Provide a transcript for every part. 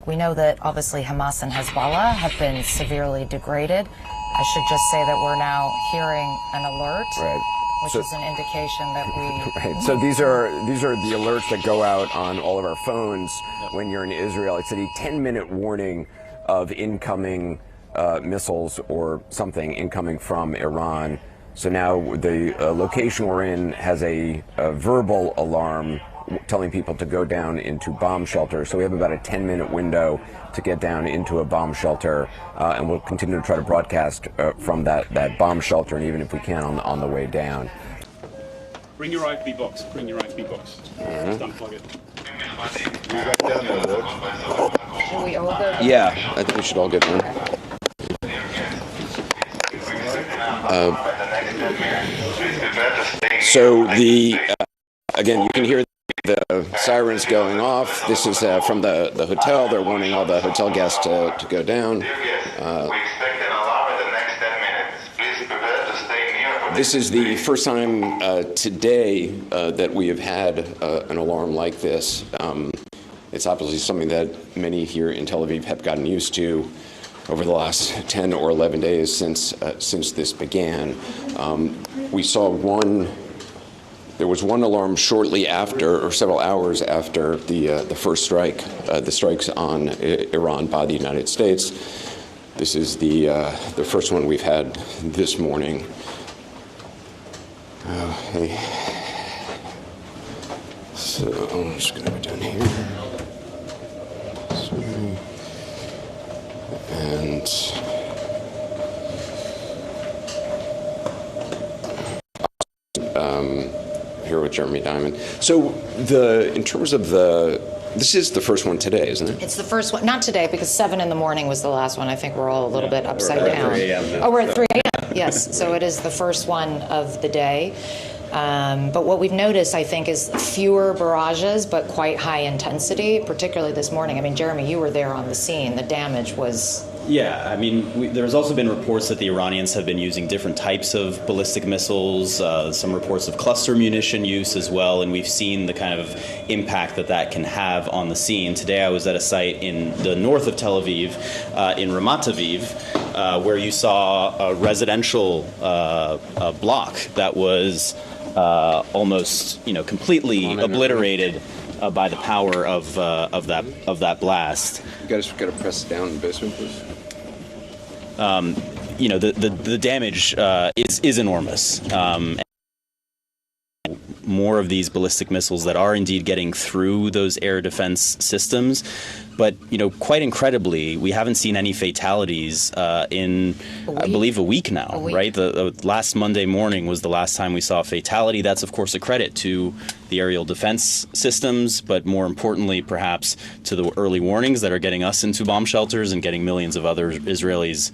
We know that obviously Hamas and Hezbollah have been severely degraded. I should just say that we're now hearing an alert. Right. Which is an indication that we... Right. So these are the alerts that go out on all of our phones when you're in Israel. It's a 10-minute warning of incoming missiles or something incoming from Iran. So now the location we're in has a verbal alarm telling people to go down into bomb shelters. So we have about a 10-minute window to get down into a bomb shelter, and we'll continue to try to broadcast from that bomb shelter, and even if we can on the way down. Bring your IP box. Bring your IP box. Just unplug it. Should we all go? Yeah, I think we should all get one. So again, you can hear the sirens going off. This is from the hotel. They're warning all the hotel guests to go down. This is the first time today that we have had an alarm like this. It's obviously something that many here in Tel Aviv have gotten used to over the last 10 or 11 days since this began. We saw there was one alarm shortly after, or several hours after the first strike, the strikes on Iran by the United States. This is the first one we've had this morning. Okay. So I'm just going to go down here. And here with Jeremy Diamond. So in terms of this is the first one today, isn't it? It's the first one, not today, because 7 in the morning was the last one. I think we're all a little bit upside down. 3 a.m. Oh, we're at 3 a.m. Yes, so it is the first one of the day. But what we've noticed, I think, is fewer barrages, but quite high intensity, particularly this morning. I mean, Jeremy, you were there on the scene. The damage was... Yeah, I mean, there's also been reports that the Iranians have been using different types of ballistic missiles, some reports of cluster munition use as well, and we've seen the kind of impact that can have on the scene. Today I was at a site in the north of Tel Aviv, in Ramat Aviv, where you saw a residential block that was almost, completely obliterated by the power of that blast. You guys got to press down in the basement, please. The damage is enormous. More of these ballistic missiles that are indeed getting through those air defense systems. But, quite incredibly, we haven't seen any fatalities in, I believe, a week now, right? The last Monday morning was the last time we saw a fatality. That's, of course, a credit to the aerial defense systems, but more importantly, perhaps, to the early warnings that are getting us into bomb shelters and getting millions of other Israelis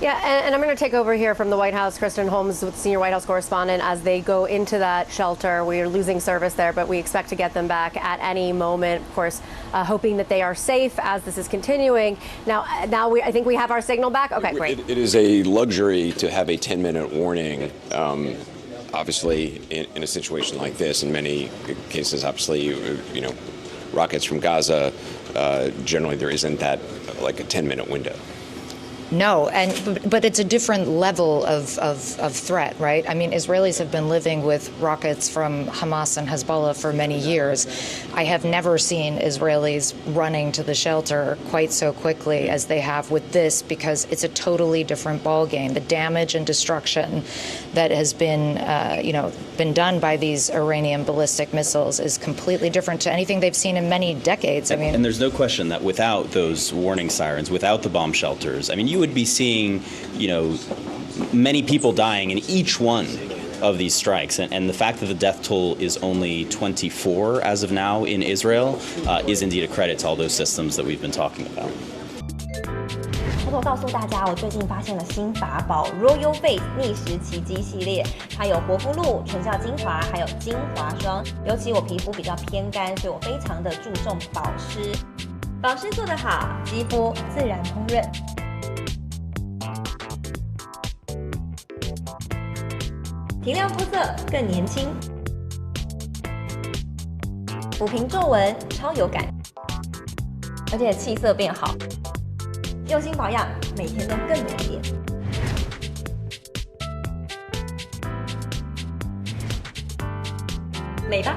Yeah, and I'm going to take over here from the White House. Kristen Holmes with senior White House correspondent as they go into that shelter. We are losing service there, but we expect to get them back at any moment. Of course, hoping that they are safe as this is continuing. Now I think we have our signal back. Okay, great. It is a luxury to have a 10-minute warning. Obviously, in a situation like this, in many cases, obviously, rockets from Gaza, generally there isn't that like a 10-minute window. No, but it's a different level of threat, right? I mean, Israelis have been living with rockets from Hamas and Hezbollah for many years. I have never seen Israelis running to the shelter quite so quickly as they have with this, because it's a totally different ballgame. The damage and destruction that has been done by these Iranian ballistic missiles is completely different to anything they've seen in many decades. I mean, and there's no question that without those warning sirens, without the bomb shelters, I mean, you would be seeing, many people dying in each one of these strikes. And the fact that the death toll is only 24 as of now in Israel is indeed a credit to all those systems that we've been talking about. 我告诉大家，我最近发现了新法宝 Royal Face 逆时奇迹系列，它有活肤露、纯效精华，还有精华霜。尤其我皮肤比较偏干，所以我非常的注重保湿。保湿做得好，肌肤自然烹饪。提亮肤色更年轻，抚平皱纹超有感，而且气色变好，用心保养，每天都更美丽。美吧。